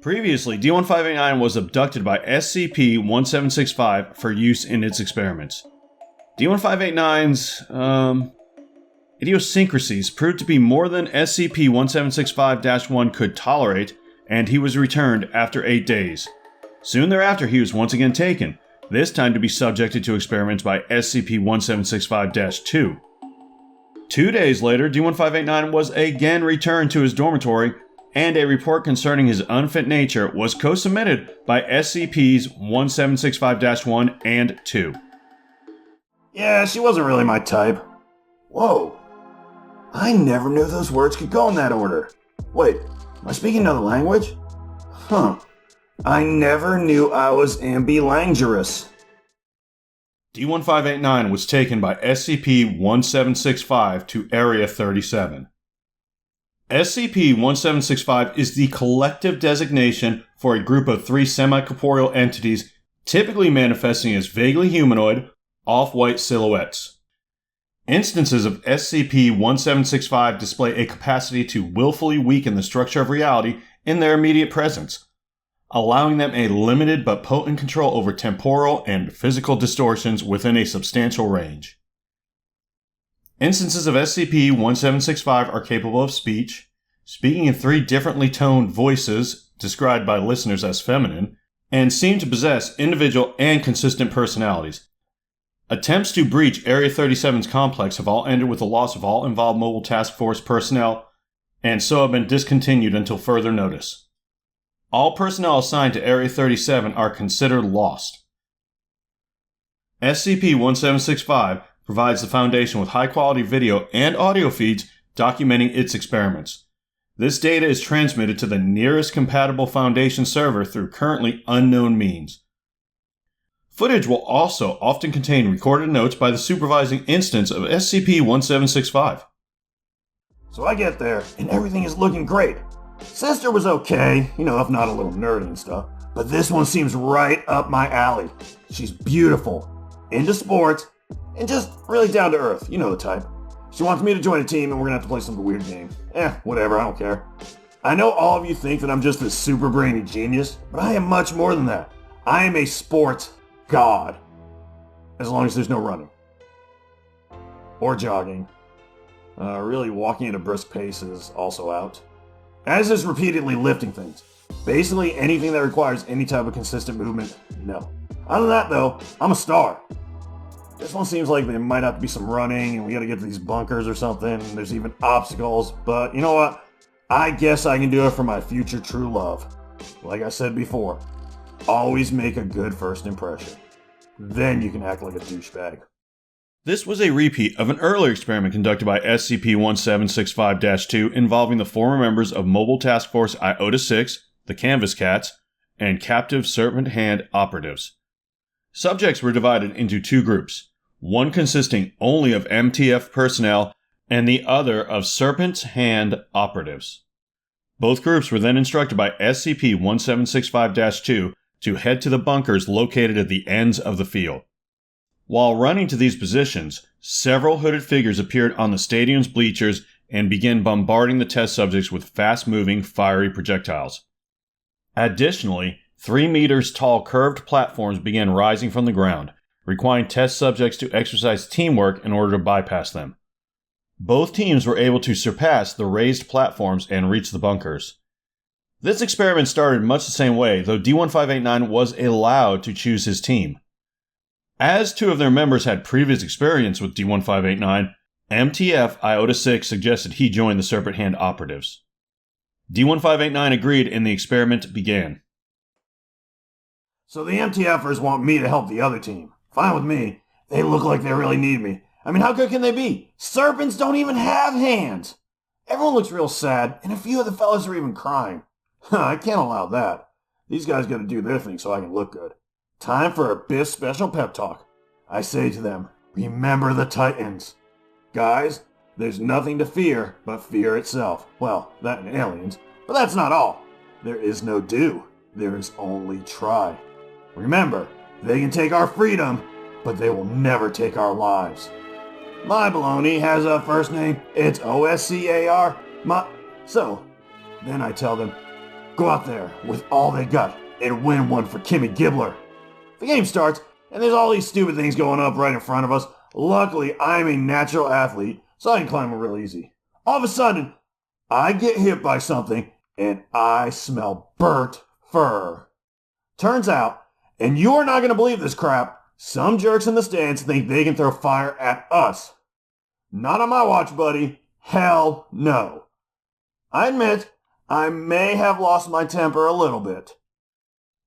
Previously, D-1589 was abducted by SCP-1765 for use in its experiments. D-1589's, idiosyncrasies proved to be more than SCP-1765-1 could tolerate, and he was returned after 8 days. Soon thereafter, he was once again taken, this time to be subjected to experiments by SCP-1765-2. 2 days later, D-1589 was again returned to his dormitory, and a report concerning his unfit nature was co-submitted by SCPs 1765-1 and 2. Yeah, she wasn't really my type. Whoa. I never knew those words could go in that order. Wait, am I speaking another language? Huh. I never knew I was ambilanguorous. D-1589 was taken by SCP-1765 to Area 37. SCP-1765 is the collective designation for a group of 3 semi-corporeal entities typically manifesting as vaguely humanoid, off-white silhouettes. Instances of SCP-1765 display a capacity to willfully weaken the structure of reality in their immediate presence, allowing them a limited but potent control over temporal and physical distortions within a substantial range. Instances of SCP-1765 are capable of speech, speaking in 3 differently toned voices, described by listeners as feminine, and seem to possess individual and consistent personalities. Attempts to breach Area 37's complex have all ended with the loss of all involved Mobile Task Force personnel, and so have been discontinued until further notice. All personnel assigned to Area 37 are considered lost. SCP-1765 provides the Foundation with high-quality video and audio feeds documenting its experiments. This data is transmitted to the nearest compatible Foundation server through currently unknown means. Footage will also often contain recorded notes by the supervising instance of SCP-1765. So I get there, and everything is looking great. Sister was okay, if not a little nerdy and stuff, but this one seems right up my alley. She's beautiful, into sports, and just really down to earth, you know the type. She wants me to join a team and we're gonna have to play some weird game. Whatever, I don't care. I know all of you think that I'm just this super brainy genius, but I am much more than that. I am a sports god. As long as there's no running. Or jogging. Really walking at a brisk pace is also out. As is repeatedly lifting things. Basically anything that requires any type of consistent movement, no. Other than that though, I'm a star. This one seems like there might have to be some running, and we gotta get to these bunkers or something, and there's even obstacles, but you know what? I guess I can do it for my future true love. Like I said before, always make a good first impression. Then you can act like a douchebag. This was a repeat of an earlier experiment conducted by SCP-1765-2 involving the former members of Mobile Task Force Iota-6, the Canvas Cats, and captive Serpent Hand operatives. Subjects were divided into 2 groups, one consisting only of MTF personnel and the other of Serpent's Hand operatives. Both groups were then instructed by SCP-1765-2 to head to the bunkers located at the ends of the field. While running to these positions, several hooded figures appeared on the stadium's bleachers and began bombarding the test subjects with fast-moving, fiery projectiles. Additionally, 3 meters tall curved platforms began rising from the ground, requiring test subjects to exercise teamwork in order to bypass them. Both teams were able to surpass the raised platforms and reach the bunkers. This experiment started much the same way, though D-1589 was allowed to choose his team. As 2 of their members had previous experience with D-1589, MTF Iota-6 suggested he join the Serpent Hand operatives. D-1589 agreed and the experiment began. So the MTFers want me to help the other team. Fine with me. They look like they really need me. I mean, how good can they be? Serpents don't even have hands. Everyone looks real sad, and a few of the fellas are even crying. I can't allow that. These guys gotta do their thing so I can look good. Time for a Biff special pep talk. I say to them, remember the Titans. Guys, there's nothing to fear but fear itself. Well, that and aliens. But that's not all. There is no do. There is only try. Remember, they can take our freedom, but they will never take our lives. My baloney has a first name. It's OSCAR. So, then I tell them, go out there with all they got and win one for Kimmy Gibbler. The game starts, and there's all these stupid things going up right in front of us. Luckily, I'm a natural athlete, so I can climb them real easy. All of a sudden, I get hit by something, and I smell burnt fur. Turns out, and you are not going to believe this crap, some jerks in the stands think they can throw fire at us. Not on my watch, buddy. Hell no. I admit, I may have lost my temper a little bit.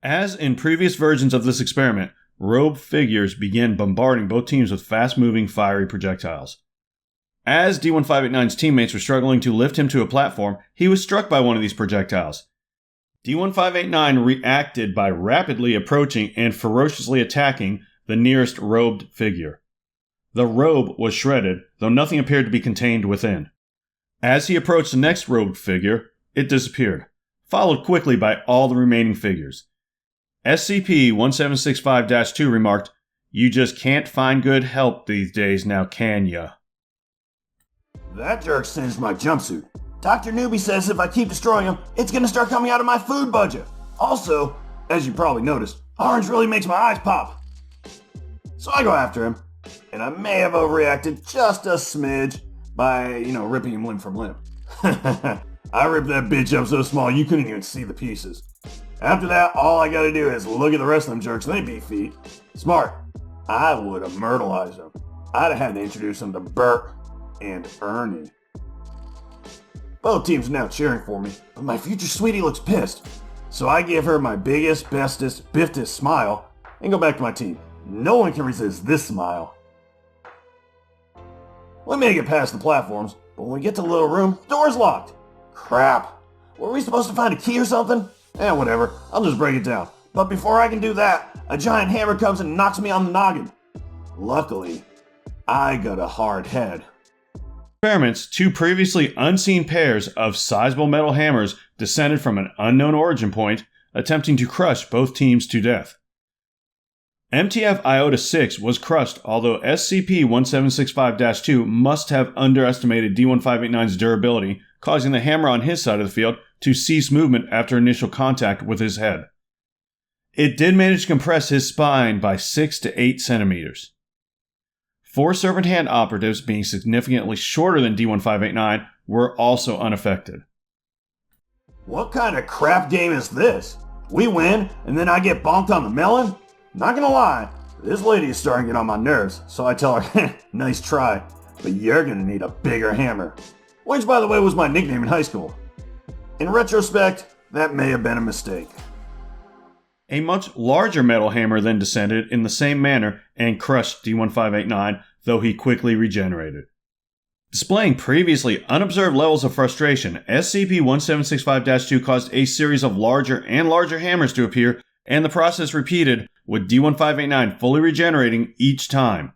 As in previous versions of this experiment, robed figures began bombarding both teams with fast-moving, fiery projectiles. As D-1589's teammates were struggling to lift him to a platform, he was struck by one of these projectiles. D-1589 reacted by rapidly approaching and ferociously attacking the nearest robed figure. The robe was shredded, though nothing appeared to be contained within. As he approached the next robed figure, it disappeared, followed quickly by all the remaining figures. SCP-1765-2 remarked, "You just can't find good help these days now, can ya?" That jerk singed my jumpsuit. Dr. Newbie says if I keep destroying him, it's gonna start coming out of my food budget. Also, as you probably noticed, orange really makes my eyes pop. So I go after him, and I may have overreacted just a smidge by, ripping him limb from limb. I ripped that bitch up so small you couldn't even see the pieces. After that, all I gotta do is look at the rest of them jerks and they beat feet. Smart. I would have myrtleized them. I'd have had to introduce them to Bert and Ernie. Both teams are now cheering for me, but my future sweetie looks pissed. So I give her my biggest, bestest, biftest smile and go back to my team. No one can resist this smile. We make it past the platforms, but when we get to the little room, the door's locked. Crap. Were we supposed to find a key or something? Whatever. I'll just break it down. But before I can do that, a giant hammer comes and knocks me on the noggin. Luckily, I got a hard head. Experiments, two previously unseen pairs of sizable metal hammers descended from an unknown origin point, attempting to crush both teams to death. MTF Iota-6 was crushed, although SCP-1765-2 must have underestimated D-1589's durability, causing the hammer on his side of the field to cease movement after initial contact with his head. It did manage to compress his spine by 6 to 8 centimeters. 4 Servant Hand operatives, being significantly shorter than D-1589, were also unaffected. What kind of crap game is this? We win, and then I get bonked on the melon? Not gonna lie, this lady is starting to get on my nerves, so I tell her, nice try, but you're gonna need a bigger hammer. Which, by the way, was my nickname in high school. In retrospect, that may have been a mistake. A much larger metal hammer then descended in the same manner and crushed D-1589, though he quickly regenerated. Displaying previously unobserved levels of frustration, SCP-1765-2 caused a series of larger and larger hammers to appear, and the process repeated, with D-1589 fully regenerating each time.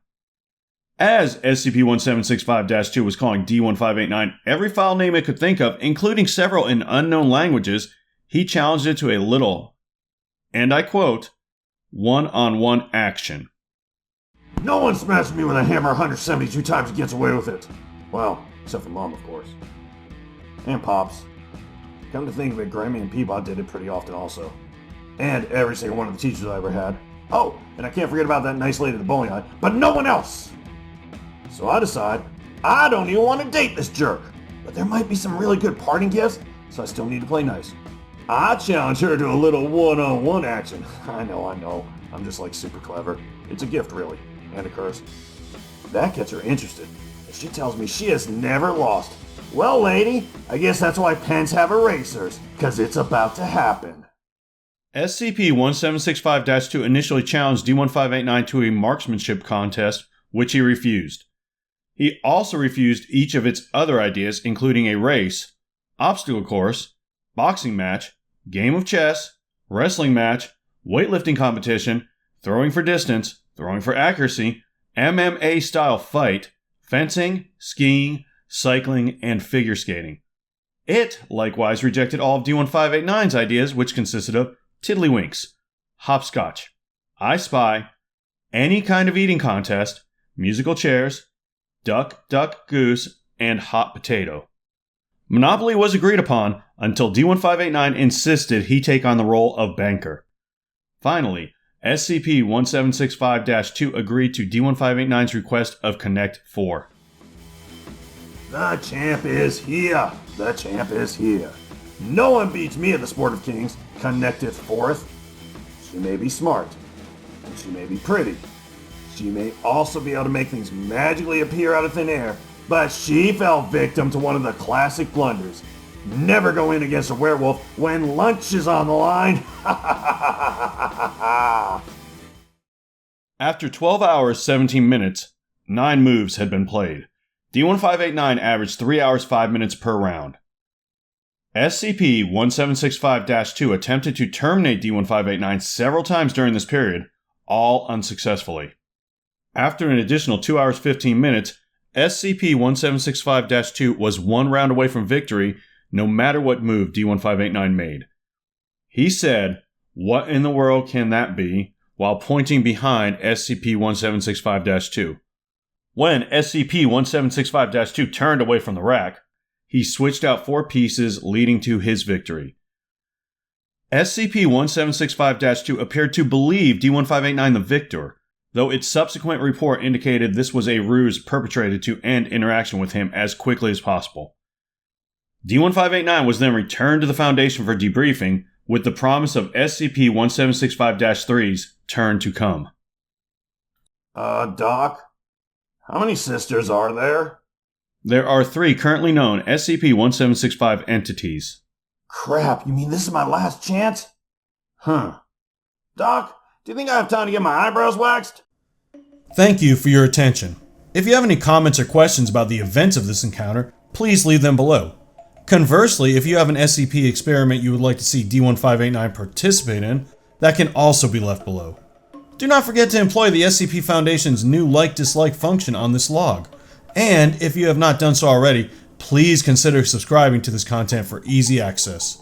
As SCP-1765-2 was calling D-1589 every file name it could think of, including several in unknown languages, he challenged it to a little, and I quote, one-on-one action. No one smashed me with a hammer 172 times and gets away with it. Well, except for Mom, of course. And Pops. Come to think of it, Grammy and Peabody did it pretty often also. And every single one of the teachers I ever had. Oh, and I can't forget about that nice lady at the bowling alley, but no one else! So I decide, I don't even want to date this jerk, but there might be some really good parting gifts, so I still need to play nice. I challenge her to a little one-on-one action. I know, I'm just like super clever. It's a gift really, and a curse. That gets her interested, and she tells me she has never lost. Well lady, I guess that's why pens have erasers, cause it's about to happen. SCP-1765-2 initially challenged D-1589 to a marksmanship contest, which he refused. He also refused each of its other ideas, including a race, obstacle course, boxing match, game of chess, wrestling match, weightlifting competition, throwing for distance, throwing for accuracy, MMA-style fight, fencing, skiing, cycling, and figure skating. It likewise rejected all of D-1589's ideas, which consisted of tiddlywinks, hopscotch, I Spy, any kind of eating contest, musical chairs, duck, duck, goose, and hot potato. Monopoly was agreed upon until D-1589 insisted he take on the role of banker. Finally, SCP-1765-2 agreed to D-1589's request of Connect 4. The champ is here. The champ is here. No one beats me at the Sport of Kings. Connecteth forth. She may be smart. And she may be pretty. She may also be able to make things magically appear out of thin air. But she fell victim to one of the classic blunders. Never go in against a werewolf when lunch is on the line. After 12 hours, 17 minutes, 9 moves had been played. D-1589 averaged 3 hours 5 minutes per round. SCP-1765-2 attempted to terminate D-1589 several times during this period, all unsuccessfully. After an additional 2 hours 15 minutes, SCP-1765-2 was 1 round away from victory no matter what move D-1589 made. He said, "What in the world can that be?" while pointing behind SCP-1765-2. When SCP-1765-2 turned away from the rack, he switched out 4 pieces, leading to his victory. SCP-1765-2 appeared to believe D-1589 the victor, though its subsequent report indicated this was a ruse perpetrated to end interaction with him as quickly as possible. D-1589 was then returned to the Foundation for debriefing, with the promise of SCP-1765-3's turn to come. Doc? How many sisters are there? There are 3 currently known SCP-1765 entities. Crap, you mean this is my last chance? Doc, do you think I have time to get my eyebrows waxed? Thank you for your attention. If you have any comments or questions about the events of this encounter, please leave them below. Conversely, if you have an SCP experiment you would like to see D-1589 participate in, that can also be left below. Do not forget to employ the SCP Foundation's new like-dislike function on this log. And if you have not done so already, please consider subscribing to this content for easy access.